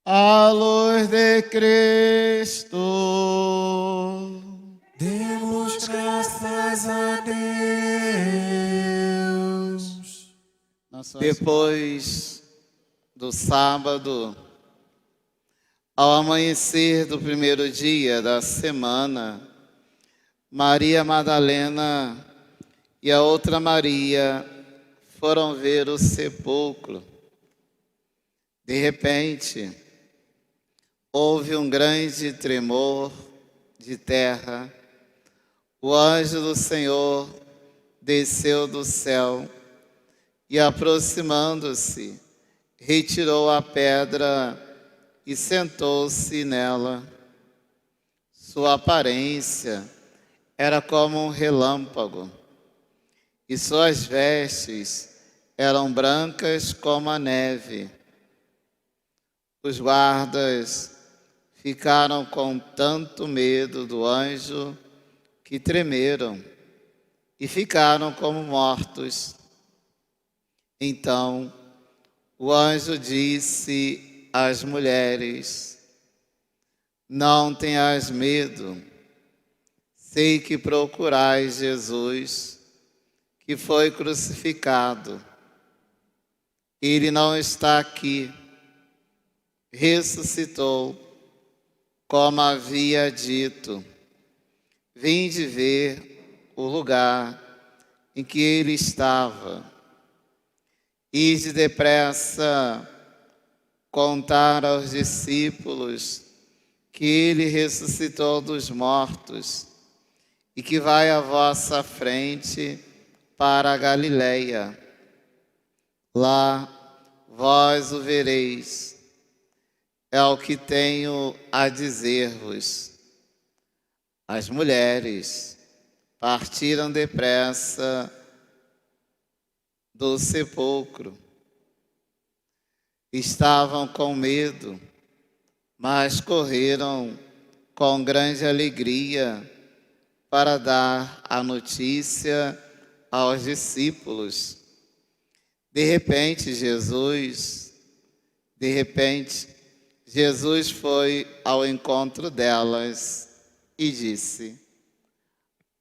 à luz de Cristo. Demos graças a Deus. Depois do sábado, ao amanhecer do primeiro dia da semana, Maria Madalena e a outra Maria foram ver o sepulcro. De repente, houve um grande tremor de terra. O anjo do Senhor desceu do céu e, aproximando-se, retirou a pedra e sentou-se nela. Sua aparência era como um relâmpago, e suas vestes eram brancas como a neve. Os guardas ficaram com tanto medo do anjo que tremeram e ficaram como mortos. Então o anjo disse às mulheres: não tenhas medo, sei que procurais Jesus, que foi crucificado. Ele não está aqui, ressuscitou, como havia dito. Vinde ver o lugar em que ele estava. Ide depressa contar aos discípulos que ele ressuscitou dos mortos e que vai à vossa frente para a Galileia. Lá vós o vereis. É o que tenho a dizer-vos. As mulheres partiram depressa do sepulcro. Estavam com medo, mas correram com grande alegria para dar a notícia aos discípulos. De repente, Jesus foi ao encontro delas e disse: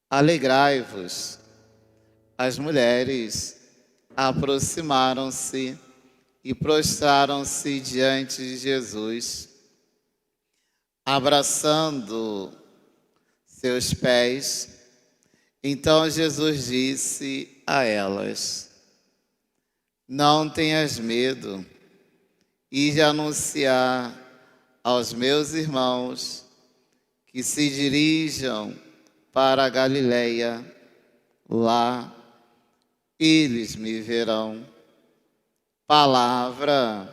alegrai-vos. As mulheres aproximaram-se e prostraram-se diante de Jesus, abraçando seus pés. Então Jesus disse a elas: não tenhas medo, ide anunciar aos meus irmãos que se dirijam para a Galileia. Lá eles me verão. Palavra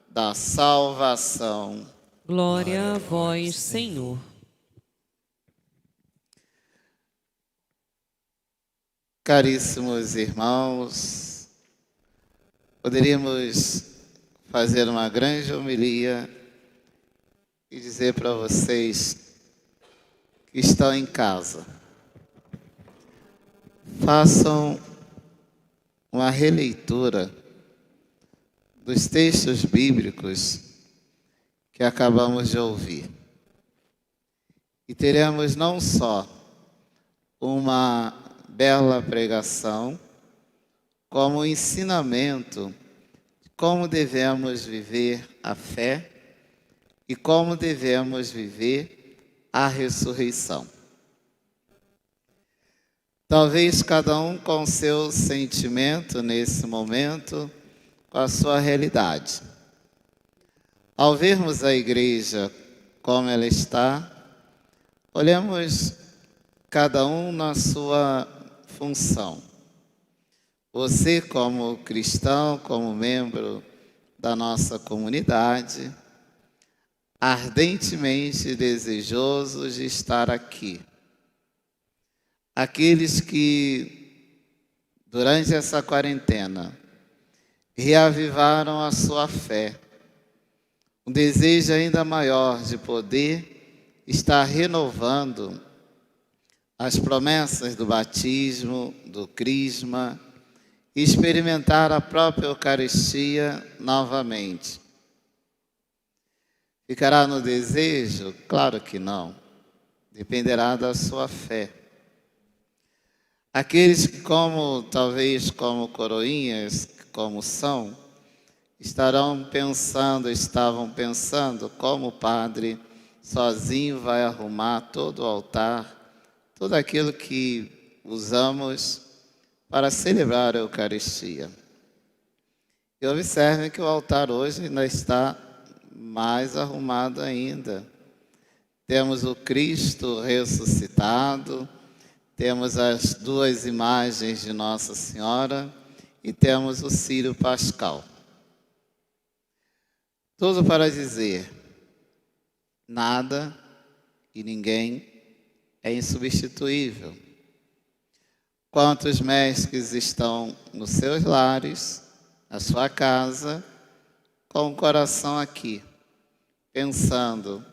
da salvação. Glória a vós, Senhor. Caríssimos irmãos, poderíamos fazer uma grande homilia e dizer para vocês que estão em casa: façam uma releitura dos textos bíblicos que acabamos de ouvir. E teremos não só uma bela pregação, como um ensinamento de como devemos viver a fé e como devemos viver a ressurreição. Talvez cada um com seu sentimento nesse momento, com a sua realidade. Ao vermos a igreja como ela está, olhamos cada um na sua função. Você como cristão, como membro da nossa comunidade, ardentemente desejoso de estar aqui. Aqueles que, durante essa quarentena, reavivaram a sua fé, um desejo ainda maior de poder estar renovando as promessas do batismo, do crisma, e experimentar a própria Eucaristia novamente. Ficará no desejo? Claro que não. Dependerá da sua fé. Aqueles que, talvez como coroinhas, como são, estavam pensando como o padre sozinho vai arrumar todo o altar, tudo aquilo que usamos para celebrar a Eucaristia. E observem que o altar hoje ainda está mais arrumado ainda. Temos o Cristo ressuscitado, temos as duas imagens de Nossa Senhora e temos o Círio Pascal. Tudo para dizer, nada e ninguém é insubstituível. Quantos mestres estão nos seus lares, na sua casa, com o coração aqui, pensando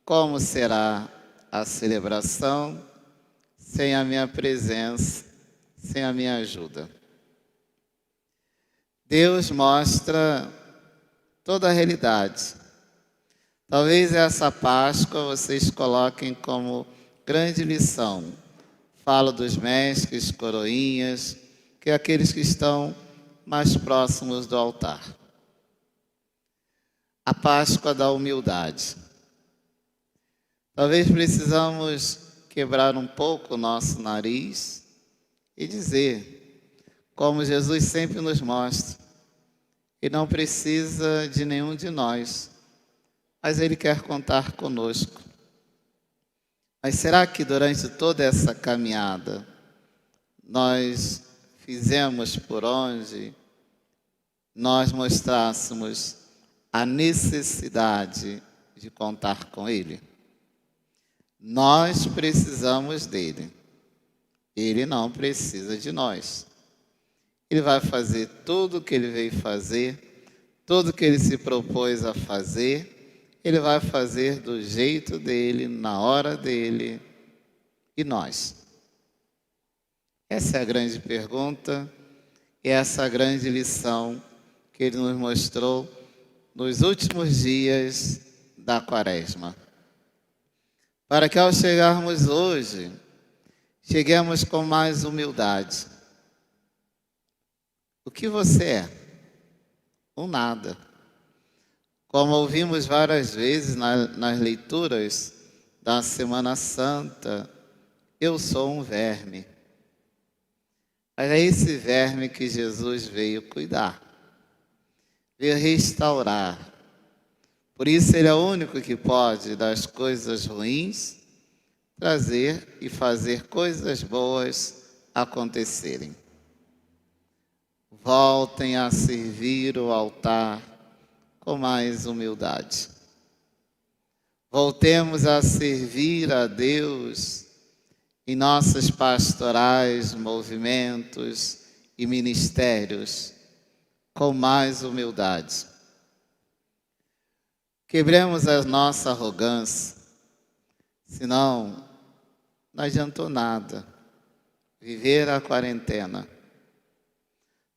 como será a celebração sem a minha presença, sem a minha ajuda. Deus mostra toda a realidade. Talvez essa Páscoa vocês coloquem como grande lição. Falo dos mestres, coroinhas, que é aqueles que estão mais próximos do altar. A Páscoa da humildade. Talvez precisamos quebrar um pouco o nosso nariz e dizer, como Jesus sempre nos mostra, Ele não precisa de nenhum de nós, mas Ele quer contar conosco. Mas será que durante toda essa caminhada nós fizemos por onde nós mostrássemos a necessidade de contar com Ele? Nós precisamos dele. Ele não precisa de nós. Ele vai fazer tudo o que ele veio fazer, tudo o que ele se propôs a fazer, ele vai fazer do jeito dele, na hora dele. E nós? Essa é a grande pergunta e essa é a grande lição que ele nos mostrou nos últimos dias da Quaresma. Para que ao chegarmos hoje, cheguemos com mais humildade. O que você é? Um nada. Como ouvimos várias vezes nas leituras da Semana Santa, eu sou um verme. Mas é esse verme que Jesus veio cuidar, veio restaurar. Por isso Ele é o único que pode, das coisas ruins, trazer e fazer coisas boas acontecerem. Voltem a servir o altar com mais humildade. Voltemos a servir a Deus em nossas pastorais, movimentos e ministérios com mais humildade. Quebremos a nossa arrogância, senão não adiantou nada viver a quarentena.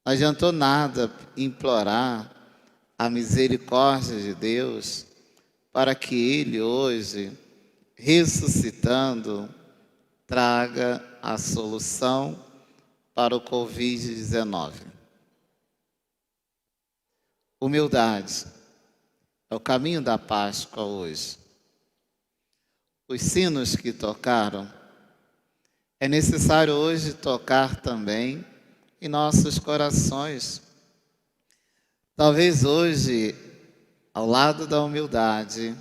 Não adiantou nada implorar a misericórdia de Deus para que Ele hoje, ressuscitando, traga a solução para o Covid-19. Humildade é o caminho da Páscoa hoje. Os sinos que tocaram, é necessário hoje tocar também em nossos corações. Talvez hoje, ao lado da humildade,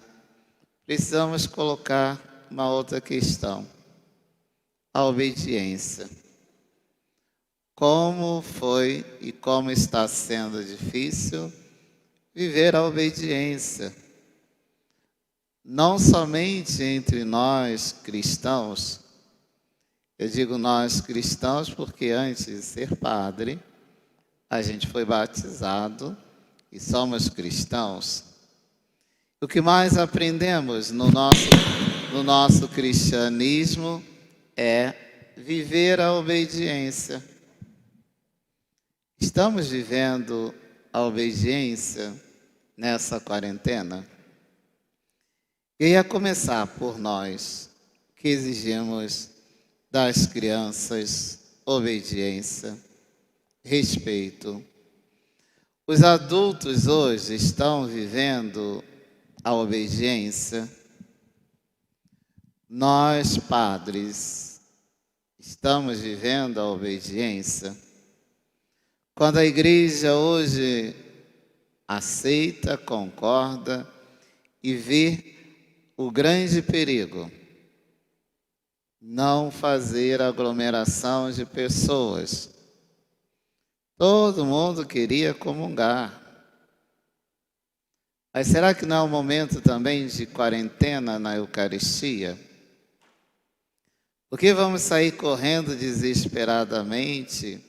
precisamos colocar uma outra questão: a obediência. Como foi e como está sendo difícil viver a obediência. Não somente entre nós cristãos, eu digo nós cristãos porque antes de ser padre, a gente foi batizado e somos cristãos. O que mais aprendemos no nosso cristianismo é viver a obediência. Estamos vivendo a obediência nessa quarentena? E a começar por nós, que exigimos das crianças obediência, respeito. Os adultos hoje estão vivendo a obediência. Nós, padres, estamos vivendo a obediência. Quando a igreja hoje aceita, concorda e vê o grande perigo, não fazer aglomeração de pessoas. Todo mundo queria comungar. Mas será que não é um momento também de quarentena na Eucaristia? Por que vamos sair correndo desesperadamente,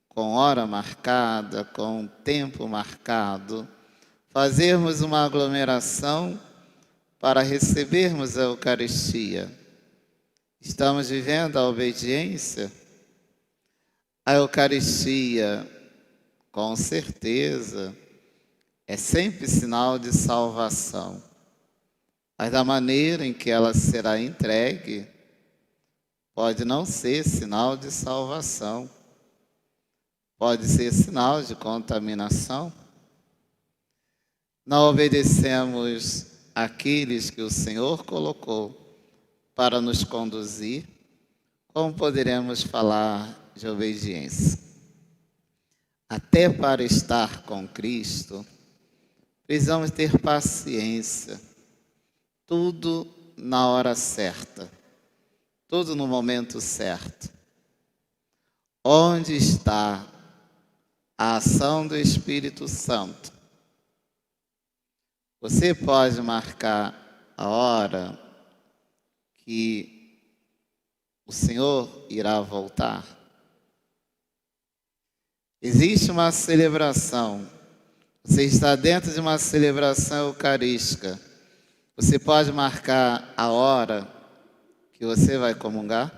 com hora marcada, com tempo marcado, fazermos uma aglomeração para recebermos a Eucaristia? Estamos vivendo a obediência? A Eucaristia, com certeza, é sempre sinal de salvação. Mas da maneira em que ela será entregue, pode não ser sinal de salvação. Pode ser sinal de contaminação. Não obedecemos àqueles que o Senhor colocou para nos conduzir. Como poderemos falar de obediência? Até para estar com Cristo, precisamos ter paciência. Tudo na hora certa. Tudo no momento certo. Onde está a ação do Espírito Santo? Você pode marcar a hora que o Senhor irá voltar? Existe uma celebração. Você está dentro de uma celebração eucarística. Você pode marcar a hora que você vai comungar?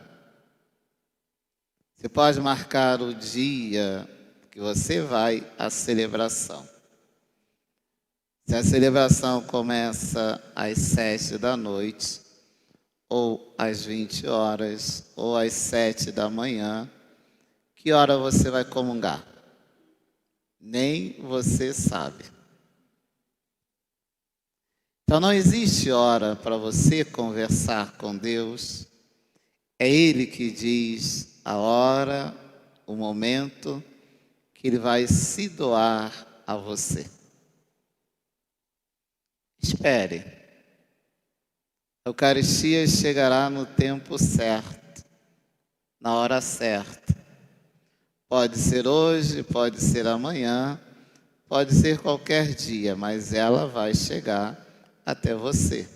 Você pode marcar o dia que você vai à celebração. Se a celebração começa às 7 da noite, ou às 20 horas, ou às 7 da manhã, que hora você vai comungar? Nem você sabe. Então não existe hora para você conversar com Deus. É Ele que diz a hora, o momento que Ele vai se doar a você. Espere. A Eucaristia chegará no tempo certo, na hora certa. Pode ser hoje, pode ser amanhã, pode ser qualquer dia, mas ela vai chegar até você.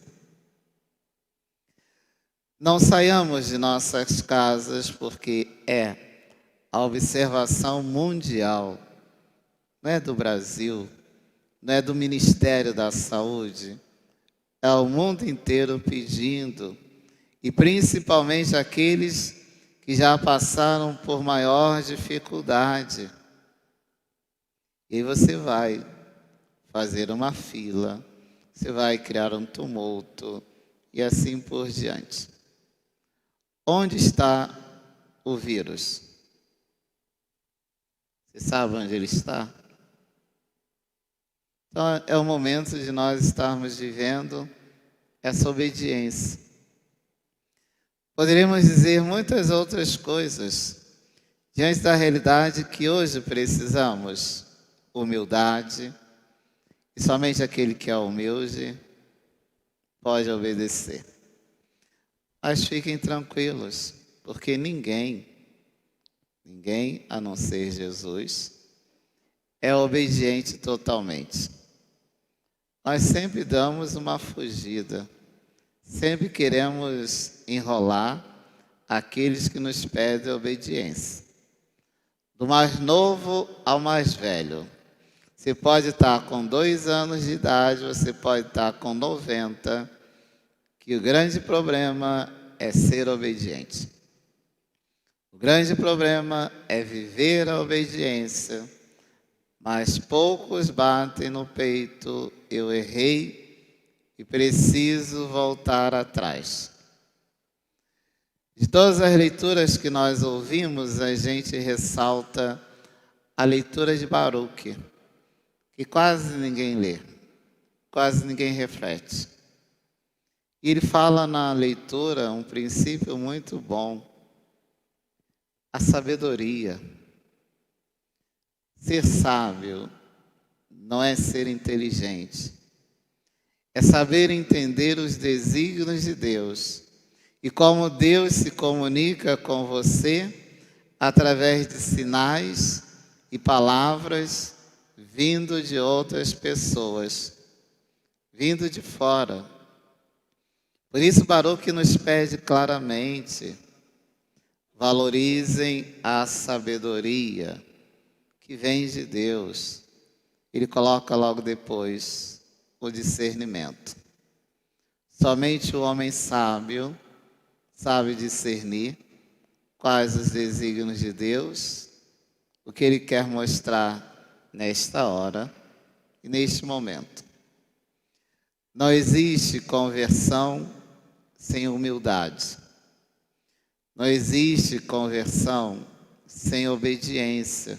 Não saiamos de nossas casas porque é a observação mundial, não é do Brasil, não é do Ministério da Saúde, é o mundo inteiro pedindo, e principalmente aqueles que já passaram por maior dificuldade. E você vai fazer uma fila, você vai criar um tumulto e assim por diante. Onde está o vírus? Você sabe onde ele está? Então é o momento de nós estarmos vivendo essa obediência. Poderíamos dizer muitas outras coisas diante da realidade que hoje precisamos. Humildade, e somente aquele que é humilde pode obedecer. Mas fiquem tranquilos, porque ninguém a não ser Jesus, é obediente totalmente. Nós sempre damos uma fugida, sempre queremos enrolar aqueles que nos pedem obediência. Do mais novo ao mais velho. Você pode estar com 2 anos de idade, você pode estar com 90, que o grande problema é ser obediente. O grande problema é viver a obediência, mas poucos batem no peito, eu errei, e preciso voltar atrás. De todas as leituras que nós ouvimos, a gente ressalta a leitura de Baruque, que quase ninguém lê, quase ninguém reflete. E ele fala na leitura um princípio muito bom: a sabedoria. Ser sábio não é ser inteligente, é saber entender os desígnios de Deus e como Deus se comunica com você através de sinais e palavras vindo de outras pessoas, vindo de fora. Por isso, Baruque nos pede claramente: valorizem a sabedoria que vem de Deus. Ele coloca logo depois o discernimento. Somente o homem sábio sabe discernir quais os desígnios de Deus, o que Ele quer mostrar nesta hora e neste momento. Não existe conversão sem humildade. Não existe conversão sem obediência.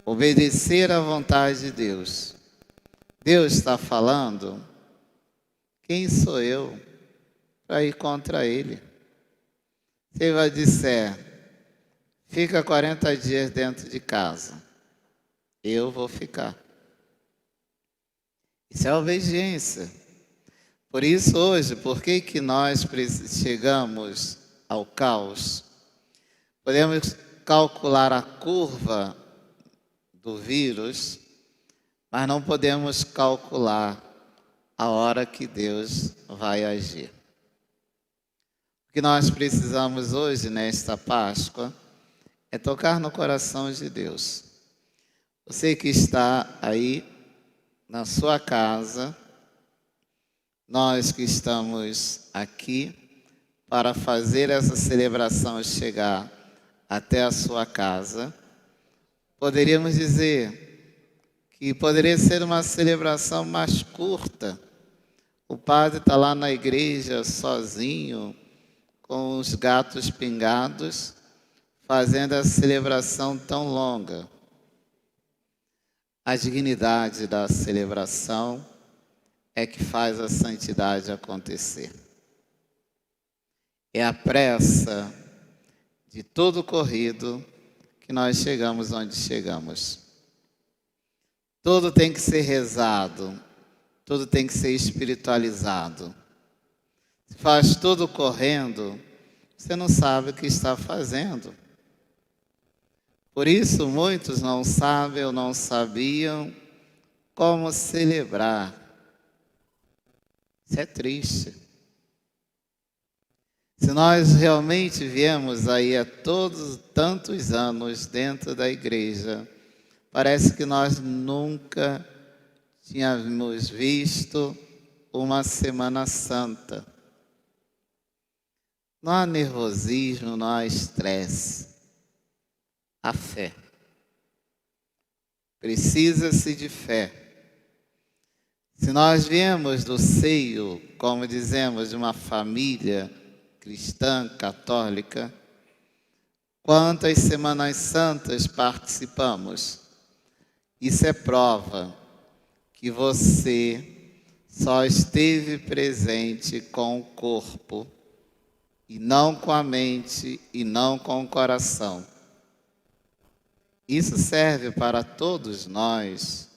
Obedecer à vontade de Deus. Deus está falando, quem sou eu para ir contra Ele? Se Ele vai dizer, fica 40 dias dentro de casa, eu vou ficar. Isso é obediência. Por isso hoje, por que nós chegamos ao caos? Podemos calcular a curva do vírus, mas não podemos calcular a hora que Deus vai agir. O que nós precisamos hoje, nesta Páscoa, é tocar no coração de Deus. Você que está aí na sua casa, nós que estamos aqui para fazer essa celebração chegar até a sua casa, poderíamos dizer que poderia ser uma celebração mais curta. O padre está lá na igreja sozinho, com os gatos pingados, fazendo a celebração tão longa. A dignidade da celebração é que faz a santidade acontecer. É a pressa de todo corrido que nós chegamos onde chegamos. Tudo tem que ser rezado, tudo tem que ser espiritualizado. Se faz tudo correndo, você não sabe o que está fazendo. Por isso, muitos não sabem ou não sabiam como celebrar. Isso é triste. Se nós realmente viemos aí há tantos anos dentro da igreja, parece que nós nunca tínhamos visto uma Semana Santa. Não há nervosismo, não há estresse. Há fé. Precisa-se de fé. Se nós viemos do seio, como dizemos, de uma família cristã, católica, quantas Semanas Santas participamos? Isso é prova que você só esteve presente com o corpo, e não com a mente, e não com o coração. Isso serve para todos nós,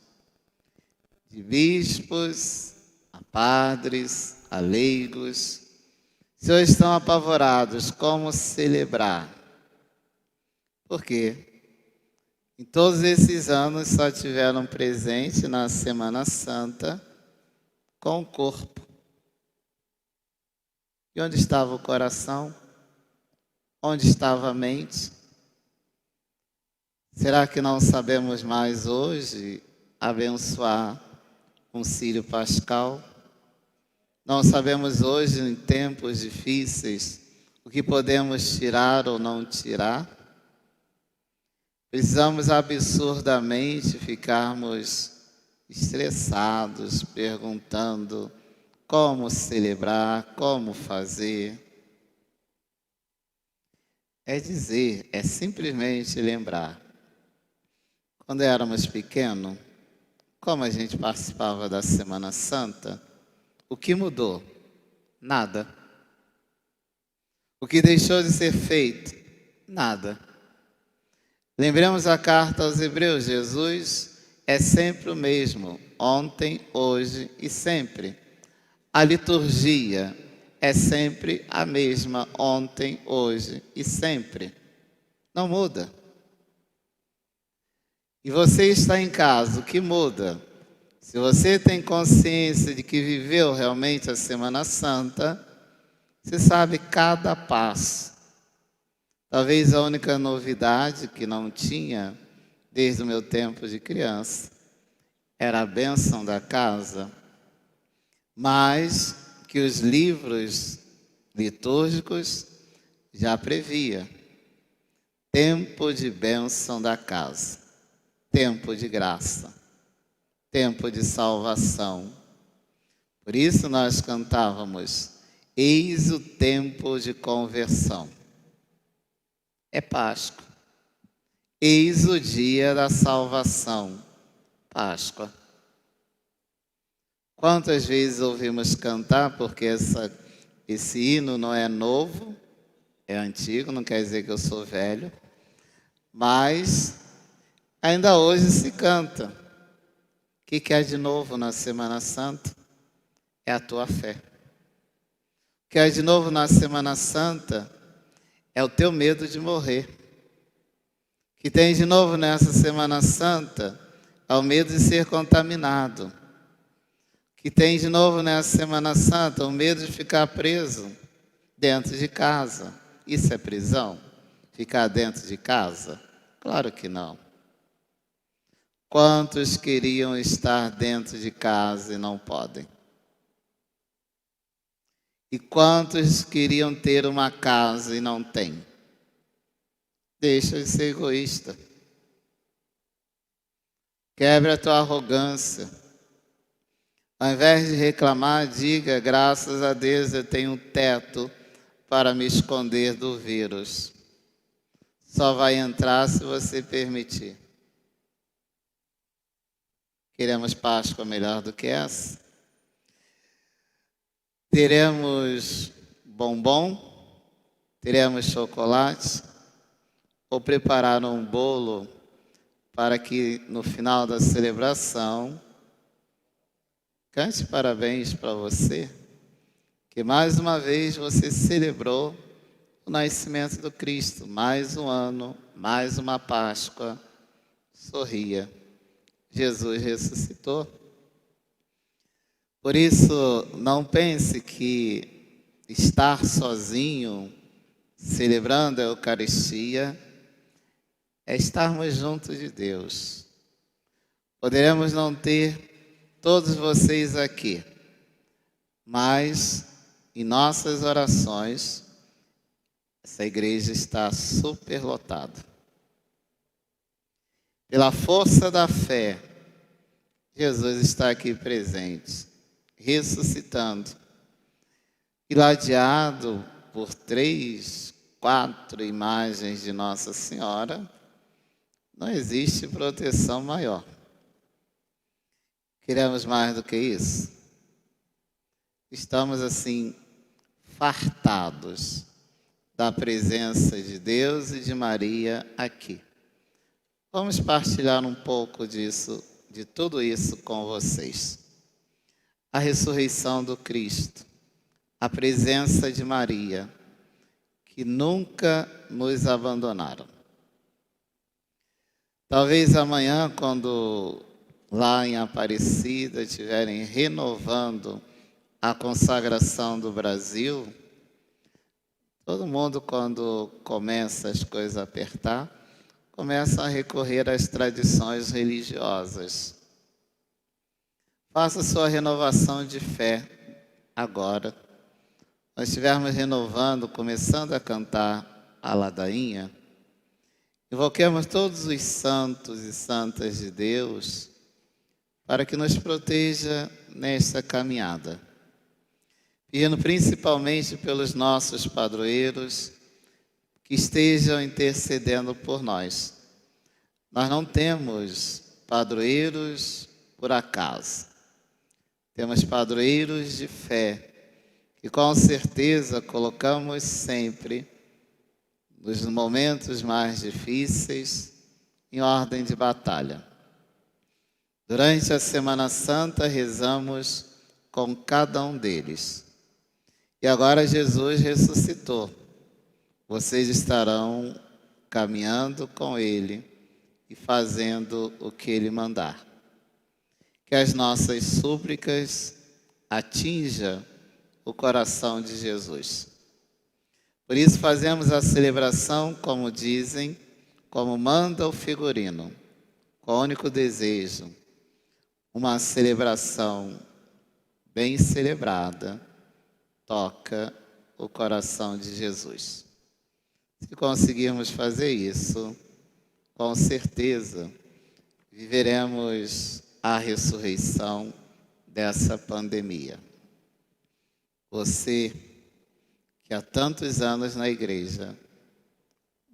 de bispos, a padres, a leigos. Se hoje estão apavorados, como celebrar? Por quê? Em todos esses anos só tiveram presente na Semana Santa com o corpo. E onde estava o coração? Onde estava a mente? Será que não sabemos mais hoje abençoar um círio pascal? Não sabemos hoje, em tempos difíceis, o que podemos tirar ou não tirar? Precisamos absurdamente ficarmos estressados, perguntando como celebrar, como fazer. É dizer, é simplesmente lembrar. Quando éramos pequenos, como a gente participava da Semana Santa, o que mudou? Nada. O que deixou de ser feito? Nada. Lembremos a carta aos Hebreus, Jesus é sempre o mesmo, ontem, hoje e sempre. A liturgia é sempre a mesma, ontem, hoje e sempre. Não muda. E você está em casa, o que muda? Se você tem consciência de que viveu realmente a Semana Santa, você sabe cada passo. Talvez a única novidade que não tinha desde o meu tempo de criança era a bênção da casa, mas que os livros litúrgicos já previa. Tempo de bênção da casa, tempo de graça, tempo de salvação. Por isso nós cantávamos, eis o tempo de conversão. É Páscoa. Eis o dia da salvação. Páscoa. Quantas vezes ouvimos cantar, porque esse hino não é novo, é antigo, não quer dizer que eu sou velho, mas ainda hoje se canta. O que é de novo na Semana Santa? É a tua fé. O que é de novo na Semana Santa é o teu medo de morrer. O que tem de novo nessa Semana Santa é o medo de ser contaminado. O que tem de novo nessa Semana Santa é o medo de ficar preso dentro de casa. Isso é prisão? Ficar dentro de casa? Claro que não. Quantos queriam estar dentro de casa e não podem? E quantos queriam ter uma casa e não têm? Deixa de ser egoísta. Quebra a tua arrogância. Ao invés de reclamar, diga, graças a Deus eu tenho um teto para me esconder do vírus. Só vai entrar se você permitir. Queremos Páscoa melhor do que essa? Teremos bombom? Teremos chocolate? Ou preparar um bolo para que no final da celebração cante parabéns para você, que mais uma vez você celebrou o nascimento do Cristo, mais um ano, mais uma Páscoa, sorria, Jesus ressuscitou. Por isso, não pense que estar sozinho, celebrando a Eucaristia, é estarmos juntos de Deus. Poderemos não ter todos vocês aqui, mas em nossas orações, essa igreja está superlotada. Pela força da fé, Jesus está aqui presente, ressuscitando, irradiado por 3, 4 imagens de Nossa Senhora. Não existe proteção maior. Queremos mais do que isso? Estamos assim, fartados da presença de Deus e de Maria aqui. Vamos partilhar um pouco disso, de tudo isso com vocês. A ressurreição do Cristo, a presença de Maria, que nunca nos abandonaram. Talvez amanhã, quando lá em Aparecida estiverem renovando a consagração do Brasil, todo mundo, quando começa as coisas a apertar, começa a recorrer às tradições religiosas. Faça sua renovação de fé agora. Nós estivermos renovando, começando a cantar a ladainha, invoquemos todos os santos e santas de Deus para que nos proteja nesta caminhada. pedindo principalmente pelos nossos padroeiros que estejam intercedendo por nós. Nós não temos padroeiros por acaso. Temos padroeiros de fé, que com certeza colocamos sempre, nos momentos mais difíceis, em ordem de batalha. Durante a Semana Santa, rezamos com cada um deles. E agora Jesus ressuscitou. Vocês estarão caminhando com Ele e fazendo o que Ele mandar. Que as nossas súplicas atinjam o coração de Jesus. Por isso fazemos a celebração, como dizem, como manda o figurino, com o único desejo, uma celebração bem celebrada, toca o coração de Jesus. Se conseguirmos fazer isso, com certeza viveremos a ressurreição dessa pandemia. Você, que há tantos anos na igreja,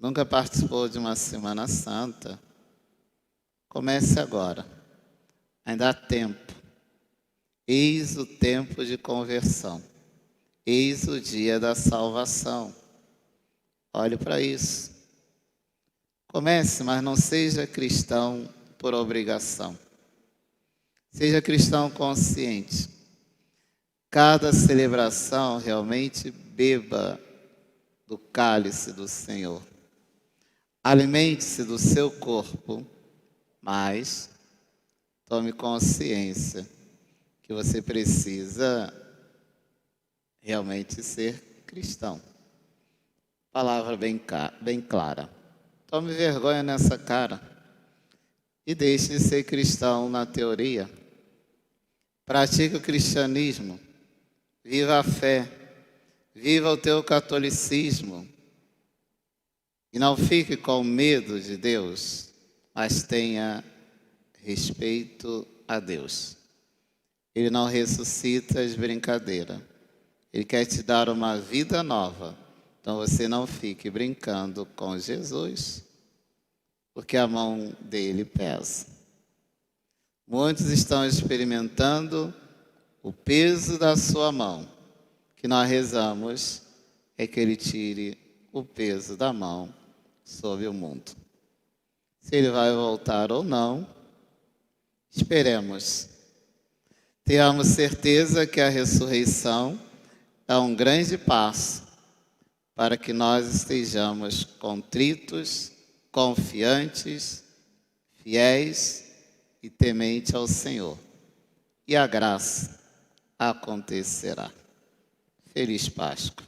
nunca participou de uma Semana Santa, comece agora. Ainda há tempo. Eis o tempo de conversão. Eis o dia da salvação. Olhe para isso. Comece, mas não seja cristão por obrigação. Seja cristão consciente. Cada celebração realmente beba do cálice do Senhor. Alimente-se do seu corpo, mas tome consciência que você precisa realmente ser cristão. Palavra bem clara. Tome vergonha nessa cara e deixe de ser cristão na teoria. Pratique o cristianismo. Viva a fé. Viva o teu catolicismo. E não fique com medo de Deus, mas tenha respeito a Deus. Ele não ressuscita de brincadeira. Ele quer te dar uma vida nova. Então você não fique brincando com Jesus, porque a mão dele pesa. Muitos estão experimentando o peso da sua mão. O que nós rezamos é que ele tire o peso da mão sobre o mundo. Se ele vai voltar ou não, esperemos. Tenhamos certeza que a ressurreição é um grande passo para que nós estejamos contritos, confiantes, fiéis e tementes ao Senhor. E a graça acontecerá. Feliz Páscoa.